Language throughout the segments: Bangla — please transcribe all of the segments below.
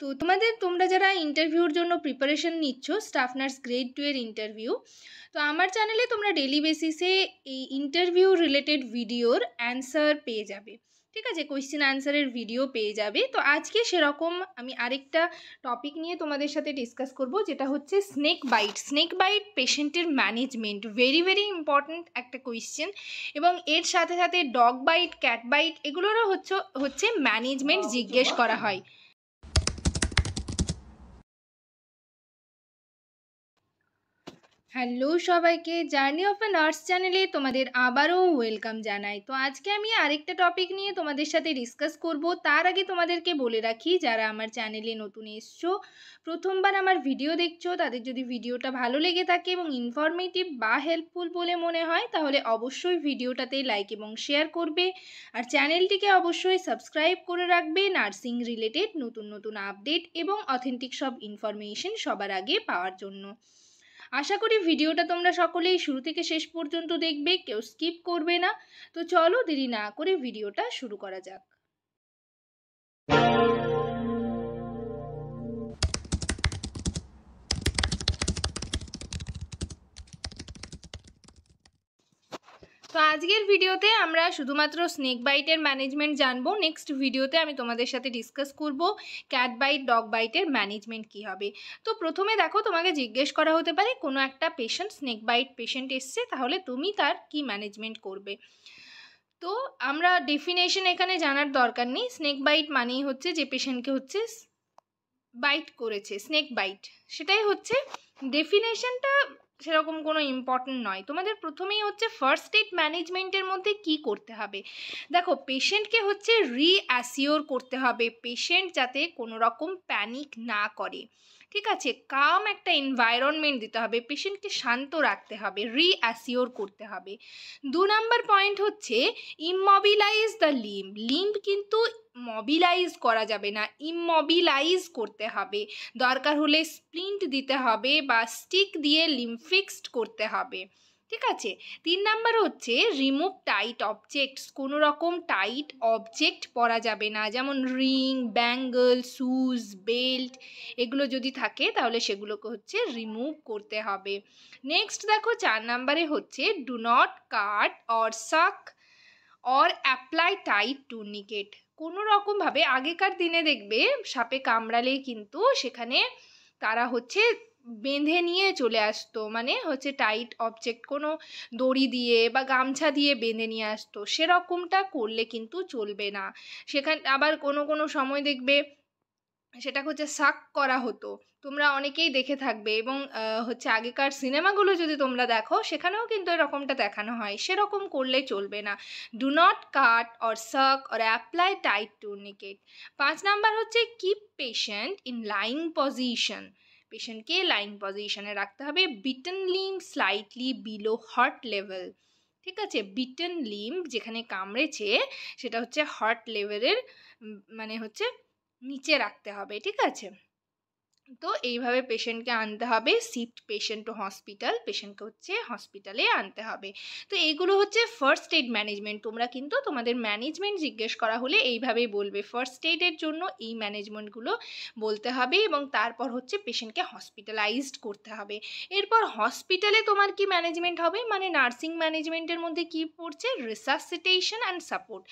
তো তোমরা যারা ইন্টারভিউর জন্য প্রিপারেশন নিচ্ছ, স্টাফ নার্স গ্রেড 2 এর ইন্টারভিউ, তো আমার চ্যানেলে তোমরা ডেলি বেসিসে এই ইন্টারভিউ রিলেটেড ভিডিওর অ্যান্সার পেয়ে যাবে। ঠিক আছে, কোয়েশ্চেন অ্যান্সারের ভিডিও পেয়ে যাবে। তো আজকে সেরকম আমি আরেকটা টপিক নিয়ে তোমাদের সাথে ডিসকাস করব, যেটা হচ্ছে স্নেক বাইট পেশেন্টের ম্যানেজমেন্ট। ভেরি ভেরি ইম্পর্ট্যান্ট একটা কোয়েশ্চেন। এবং এর সাথে সাথে ডগ বাইট, ক্যাট বাইট, এগুলোরও হচ্ছে ম্যানেজমেন্ট জিজ্ঞেস করা হয়। হ্যালো সবাইকে, জার্নি অফ এ নার্স চ্যানেলে তোমাদের আবারও ওয়েলকাম জানাই। তো আজকে আমি আরেকটা টপিক নিয়ে তোমাদের সাথে ডিসকাস করব। তার আগে তোমাদেরকে বলে রাখি, যারা আমার চ্যানেলে নতুন এসছো, প্রথমবার আমার ভিডিও দেখছো, তাদের যদি ভিডিওটা ভালো লেগে থাকে এবং ইনফরমেটিভ বা হেল্পফুল বলে মনে হয়, তাহলে অবশ্যই ভিডিওটাতে লাইক এবং শেয়ার করবে। আর চ্যানেলটিকে অবশ্যই সাবস্ক্রাইব করে রাখবে নার্সিং রিলেটেড নতুন নতুন আপডেট এবং অথেন্টিক সব ইনফরমেশন সবার আগে পাওয়ার জন্য। আশা করি ভিডিওটা তোমরা সকলেই শুরু থেকে শেষ পর্যন্ত দেখবে, কেউ স্কিপ করবে না। তো চলো দেরি না করে ভিডিওটা শুরু করা যাক। তো আজকের ভিডিওতে আমরা শুধুমাত্র স্নেক বাইটের ম্যানেজমেন্ট জানবো। নেক্সট ভিডিওতে আমি তোমাদের সাথে ডিসকাস করব ক্যাট বাইট, ডগ বাইটের ম্যানেজমেন্ট কী হবে। তো প্রথমে দেখো, তোমাকে জিজ্ঞেস করা হতে পারে কোনো একটা পেশেন্ট, স্নেক বাইট পেশেন্ট এসছে, তাহলে তুমি তার কি ম্যানেজমেন্ট করবে। তো আমরা ডেফিনেশন এখানে জানার দরকার নেই। স্নেক বাইট মানেই হচ্ছে যে পেশেন্টকে হচ্ছে বাইট করেছে, স্নেক বাইট, সেটাই হচ্ছে ডেফিনেশনটা। সেরকম কোনো ইম্পর্টেন্ট নয়। তোমাদের প্রথমেই হচ্ছে ফার্স্ট এড ম্যানেজমেন্টের মধ্যে কি করতে হবে। দেখো, পেশেন্টকে হচ্ছে রিঅ্যাসিওর করতে হবে, পেশেন্ট যাতে কোনো রকম প্যানিক না করে। ঠিক আছে, কাম একটা এনভায়রনমেন্ট দিতে হবে, পেশেন্টকে শান্ত রাখতে হবে, রিঅ্যাসিওর করতে হবে। 2 নাম্বার পয়েন্ট হচ্ছে ইমমবিলাইজ দ্য লিম্ব কিন্তু মবিলাইজ করা যাবে না, ইমমবিলাইজ করতে হবে। দরকার হলে স্প্লিন্ট দিতে হবে বা স্টিক দিয়ে লিম্ব ফিক্সড করতে হবে। ঠিক আছে। 3 নাম্বার হচ্ছে রিমুভ টাইট অবজেক্টস। কোনো রকম টাইট অবজেক্ট পরা যাবে না, যেমন রিং, ব্যাঙ্গল, শুজ, বেল্ট, এগুলো যদি থাকে তাহলে সেগুলোকে হচ্ছে রিমুভ করতে হবে। নেক্সট দেখো, 4 নাম্বারে হচ্ছে do not cut or suck or apply tight tourniquet. কোনো রকমভাবে আগেকার দিনে দেখবে সাপে কামড়ালেই কিন্তু সেখানে তারা হচ্ছে বেঁধে নিয়ে চলে আসতো, মানে হচ্ছে টাইট অবজেক্ট কোনো দড়ি দিয়ে বা গামছা দিয়ে বেঁধে নিয়ে আসতো। সেরকমটা করলে কিন্তু চলবে না। সেখানে আবার কোনো কোনো সময় দেখবে সেটা হচ্ছে সাক করা হতো, তোমরা অনেকেই দেখে থাকবে। এবং হচ্ছে আগেকার সিনেমাগুলো যদি তোমরা দেখো, সেখানেও কিন্তু এরকমটা দেখানো হয়। সেরকম করলে চলবে না। Do not cut or suck or apply tight tourniquet. 5 number হচ্ছে keep patient in lying position. পেশেন্টকে লাইং পজিশনে রাখতে হবে। Bitten limb slightly below heart level. ঠিক আছে, বিটেন লিম্ব যেখানে কামড়েছে সেটা হচ্ছে হার্ট লেভেলের মানে হচ্ছে নিচে রাখতে হবে। ঠিক আছে, তো এইভাবে পেশেন্টকে আনতে হবে। শিফট পেশেন্ট টু হসপিটাল, পেশেন্টকে হচ্ছে হসপিটালে আনতে হবে। তো এইগুলো হচ্ছে ফার্স্ট এড ম্যানেজমেন্ট। তোমরা কিন্তু তোমাদের ম্যানেজমেন্ট জিজ্ঞেস করা হলে এইভাবেই বলবে, ফার্স্ট এডের জন্য এই ম্যানেজমেন্টগুলো বলতে হবে এবং তারপর হচ্ছে পেশেন্টকে হসপিটালাইজড করতে হবে। এরপর হসপিটালে তোমার কি ম্যানেজমেন্ট হবে, মানে নার্সিং ম্যানেজমেন্টের মধ্যে কি পড়ছে, রিসাসিটেশন অ্যান্ড সাপোর্ট।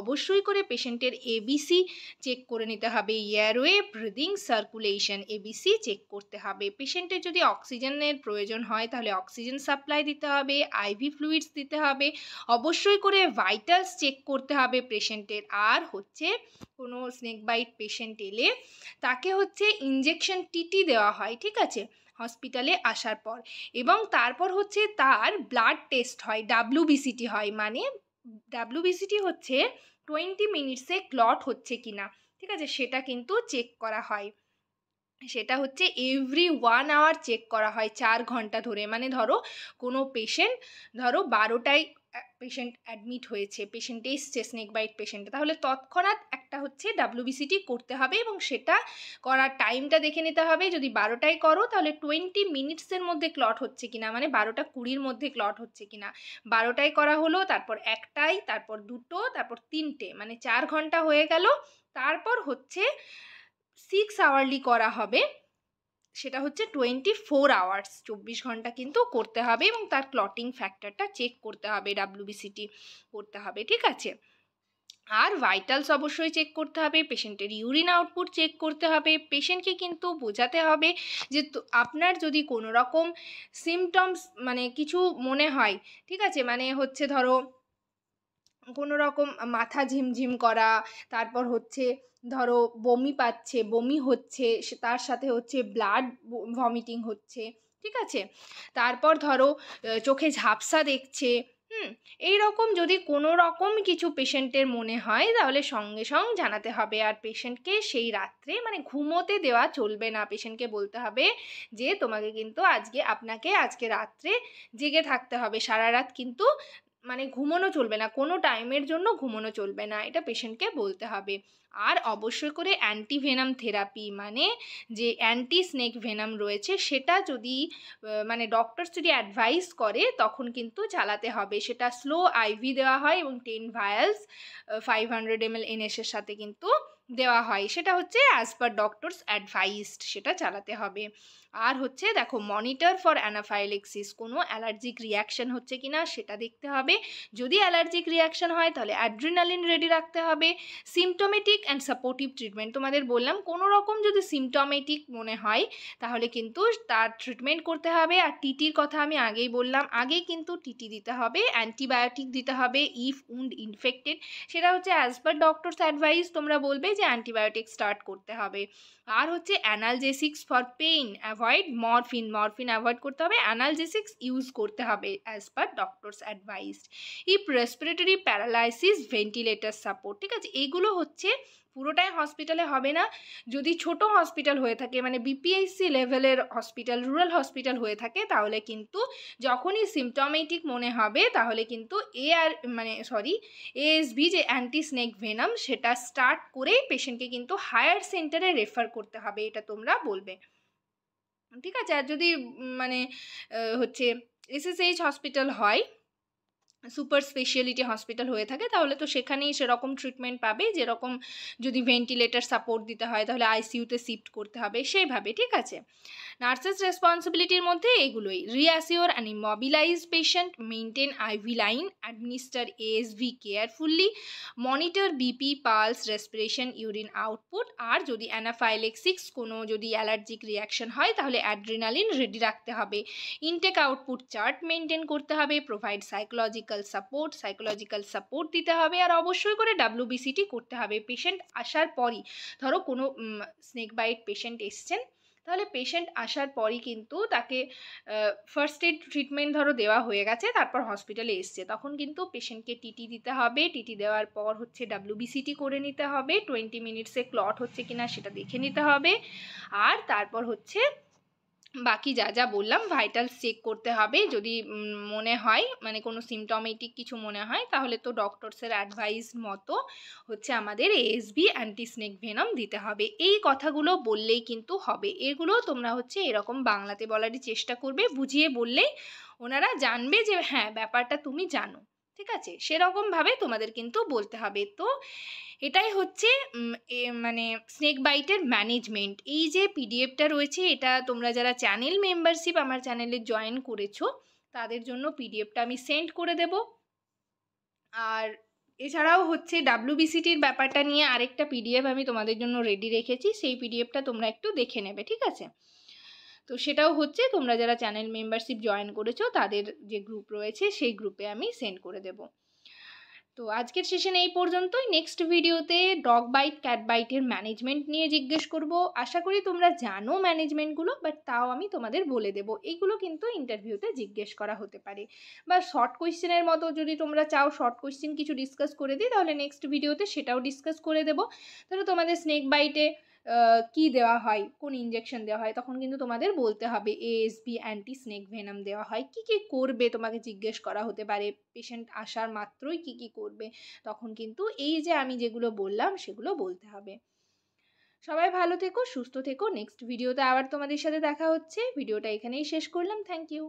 অবশ্যই করে পেশেন্টের এবিসি চেক করে নিতে হবে, airway, breathing, circulation, ABC check করতে হবে। পেশেন্টের যদি অক্সিজেনের প্রয়োজন হয় তাহলে অক্সিজেন সাপ্লাই দিতে হবে, আইভি ফ্লুইডস দিতে হবে। অবশ্যই করে ভাইটালস চেক করতে হবে পেশেন্টের। আর হচ্ছে কোনো স্নেক বাইট পেশেন্ট এলে তাকে হচ্ছে ইনজেকশন টিটি দেওয়া হয়। ঠিক আছে, হসপিটালে আসার পর। এবং তারপর হচ্ছে তার ব্লাড টেস্ট হয়, ডাব্লিউবিসিটি হয়। মানে ডাব্লিউবিসিটি হচ্ছে 20 মিনিটসে ক্লট হচ্ছে কিনা। ঠিক আছে, সেটা কিন্তু চেক করা হয়। সেটা হচ্ছে এভরি 1 আওয়ার চেক করা হয়, 4 ঘন্টা ধরে। মানে ধরো কোনো পেশেন্ট, ধরো 12টায় পেশেন্ট অ্যাডমিট হয়েছে, পেশেন্ট এসছে স্নেক বাইট পেশেন্ট, তাহলে তৎক্ষণাৎ একটা হচ্ছে ডাব্লিউবিসিটি করতে হবে এবং সেটা করার টাইমটা দেখে নিতে হবে। যদি 12টায় করো তাহলে 20 মিনিটসের মধ্যে ক্লট হচ্ছে কিনা, মানে 12টা 20 মধ্যে ক্লট হচ্ছে কিনা। 12টায় করা হলো, তারপর 1টায়, তারপর 2টো, তারপর 3টে, মানে 4 ঘন্টা হয়ে গেল। তারপর হচ্ছে 6 আওয়ারলি করা হবে, সেটা হচ্ছে 24 আওয়ার্স, 24 ঘন্টা কিন্তু করতে হবে এবং তার ক্লটিং ফ্যাক্টরটা চেক করতে হবে, WBCT করতে হবে, ঠিক আছে। আর ভাইটালস অবশ্যই চেক করতে হবে, পেশেন্টের ইউরিন আউটপুট চেক করতে হবে। পেশেন্টকে কিন্তু বোঝাতে হবে যে আপনার যদি কোনো রকম সিমটমস মানে কিছু মনে হয়, ঠিক আছে, মানে হচ্ছে ধরো কোনো রকম মাথা ঝিমঝিম করা, তারপর হচ্ছে ধরো বমি পাচ্ছে, বমি হচ্ছে, তার সাথে হচ্ছে ব্লাড ভমিটিং হচ্ছে, ঠিক আছে, তারপর ধরো চোখে ঝাপসা দেখছে, এই রকম যদি কোনো রকম কিছু পেশেন্টের মনে হয় তাহলে সঙ্গে সঙ্গে জানাতে হবে। আর পেশেন্টকে সেই রাত্রে মানে ঘুমোতে দেওয়া চলবে না, পেশেন্টকে বলতে হবে যে তোমাকে কিন্তু আপনাকে আজকে রাত্রে জেগে থাকতে হবে, সারা রাত কিন্তু মানে ঘুমোনো চলবে না, কোনো টাইমের জন্য ঘুমোনো চলবে না, এটা পেশেন্টকে বলতে হবে। আর অবশ্যই করে অ্যান্টিভেনাম থেরাপি মানে যে অ্যান্টি স্নেক ভেনাম রয়েছে সেটা যদি মানে ডক্টর যদি অ্যাডভাইস করে তখন কিন্তু চালাতে হবে। সেটা স্লো আইভি দেওয়া হয় এবং 10 ভায়ালস 500 ml এনএসের সাথে কিন্তু দেওয়া হয়, সেটা হচ্ছে অ্যাজ পার ডক্টরস অ্যাডভাইসড, সেটা চালাতে হবে। আর হচ্ছে দেখো মনিটর ফর অ্যানাফাইলেক্সিস, কোনো অ্যালার্জিক রিয়াকশন হচ্ছে কিনা সেটা দেখতে হবে, যদি অ্যালার্জিক রিয়াকশন হয় তাহলে অ্যাড্রিনালিন রেডি রাখতে হবে। সিমটোমেটিক অ্যান্ড সাপোর্টিভ ট্রিটমেন্ট, তোমাদের বললাম কোনো রকম যদি সিমটোমেটিক মনে হয় তাহলে কিন্তু তার ট্রিটমেন্ট করতে হবে। আর টিটির কথা আমি আগেই বললাম, আগেই কিন্তু টিটি দিতে হবে, অ্যান্টিবায়োটিক দিতে হবে ইফ উন্ড ইনফেক্টেড, সেটা হচ্ছে অ্যাজ পার ডক্টরস অ্যাডভাইস তোমরা বলবে যে অ্যান্টিবায়োটিক স্টার্ট করতে হবে। আর হচ্ছে analgesics for pain, avoid morphine avoid করতে হবে, অ্যানালজেসিক্স ইউজ করতে হবে as per doctors advice. If respiratory paralysis ventilator support, ঠিক আছে, এইগুলো হচ্ছে পুরোটাই হসপিটালে হবে না, যদি ছোট হসপিটাল হয়ে থাকে মানে বিপিএইচসি লেভেলের হসপিটাল, রুরাল হসপিটাল হয়ে থাকে তাহলে কিন্তু যখনই সিমটমেটিক মনে হবে তাহলে কিন্তু এএসভি যে অ্যান্টি স্নেক ভেনাম সেটা স্টার্ট করেই পেশেন্টকে কিন্তু হায়ার সেন্টারে রেফার করতে হবে, এটা তোমরা বলবে, ঠিক আছে। আর যদি মানে হচ্ছে এসএসএইচ হসপিটাল হয়, সুপার স্পেশালিটি হসপিটাল হয়ে থাকে তাহলে তো সেখানেই সেরকম ট্রিটমেন্ট পাবে, যেরকম যদি ভেন্টিলেটর সাপোর্ট দিতে হয় তাহলে আইসিইউতে শিফট করতে হবে সেইভাবে, ঠিক আছে। নার্সেস রেসপন্সিবিলিটির মধ্যে এগুলোই, reassure and immobilise patient, maintain IV line, administer ASV carefully, monitor BP, pulse, respiration, urine output. আর যদি অ্যানাফাইলেক্সিস কোনো যদি অ্যালার্জিক রিয়াকশন হয় তাহলে অ্যাড্রিনালিন রেডি রাখতে হবে, ইনটেক আউটপুট চার্ট মেনটেন করতে হবে, প্রোভাইড সাইকোলজিক্যাল সাপোর্ট দিতে হবে। আর অবশ্যই করে WBCT করতে হবে পেশেন্ট আসার পরই, ধরো কোনো স্নেক বাইট পেশেন্ট এসছেন তাহলে পেশেন্ট আসার পরই কিন্তু তাকে ফার্স্ট এড ট্রিটমেন্ট ধরো দেওয়া হয়ে গেছে, তারপর হসপিটালে এসছে, তখন কিন্তু পেশেন্টকে টিটি দিতে হবে, টিটি দেওয়ার পর হচ্ছে WBCT করে নিতে হবে, 20 মিনিটসে ক্লট হচ্ছে কিনা সেটা দেখে নিতে হবে। আর তারপর হচ্ছে বাকি যা যা বললাম ভাইটালস চেক করতে হবে, যদি মনে হয় মানে কোনো সিমটমেটিক কিছু মনে হয় তাহলে তো ডক্টরসের অ্যাডভাইস মতো হচ্ছে আমাদের এএসভি অ্যান্টি স্নেক ভেনাম দিতে হবে। এই কথাগুলো বললেই কিন্তু হবে, এগুলো তোমরা হচ্ছে এরকম বাংলাতে বলারই চেষ্টা করবে, বুঝিয়ে বললেই ওনারা জানবে যে হ্যাঁ ব্যাপারটা তুমি জানো, ঠিক আছে, সেরকমভাবে তোমাদের কিন্তু বলতে হবে। তো এটাই হচ্ছে মানে স্নেক বাইটের ম্যানেজমেন্ট। এই যে পিডিএফটা রয়েছে এটা তোমরা যারা চ্যানেল মেম্বারশিপ আমার চ্যানেলে জয়েন করেছো তাদের জন্য পিডিএফটা আমি সেন্ড করে দেব। আর এছাড়াও হচ্ছে WBCTর ব্যাপারটা নিয়ে আরেকটা পিডিএফ আমি তোমাদের জন্য রেডি রেখেছি, সেই পিডিএফটা তোমরা একটু দেখে নেবে, ঠিক আছে। তো সেটাও হচ্ছে তোমরা যারা চ্যানেল মেম্বারশিপ জয়েন করেছো তাদের যে গ্রুপ রয়েছে সেই গ্রুপে আমি সেন্ড করে দেব। তো আজকের সেশন এই পর্যন্তই, নেক্সট ভিডিওতে ডগ বাইট ক্যাট বাইটের ম্যানেজমেন্ট নিয়ে জিজ্ঞেস করব। আশা করি তোমরা জানো ম্যানেজমেন্টগুলো, বাট তাও আমি তোমাদের বলে দেব, এইগুলো কিন্তু ইন্টারভিউতে জিজ্ঞেস করা হতে পারে। বা শর্ট কোয়েশ্চেনের মতো যদি তোমরা চাও শর্ট কোয়েশ্চেন কিছু ডিসকাস করে দিই তাহলে নেক্সট ভিডিওতে সেটাও ডিসকাস করে দেব। তাহলে তোমাদের স্নেক বাইটে কি দেওয়া হয়, কোন ইনজেকশন দেওয়া হয়, তখন কিন্তু তোমাদের বলতে হবে এএসভি অ্যান্টি স্নেক ভেনাম দেওয়া হয়, কি কি করবে তোমাকে জিজ্ঞেস করা হতে পারে, পেশেন্ট আসার মাত্রই কি কি করবে, তখন কিন্তু এই যে আমি যেগুলো বললাম সেগুলো বলতে হবে। সবাই ভালো থেকো, সুস্থ থেকো, নেক্সট ভিডিওতে আবার তোমাদের সাথে দেখা হচ্ছে। ভিডিওটা এখানেই শেষ করলাম, থ্যাংক ইউ।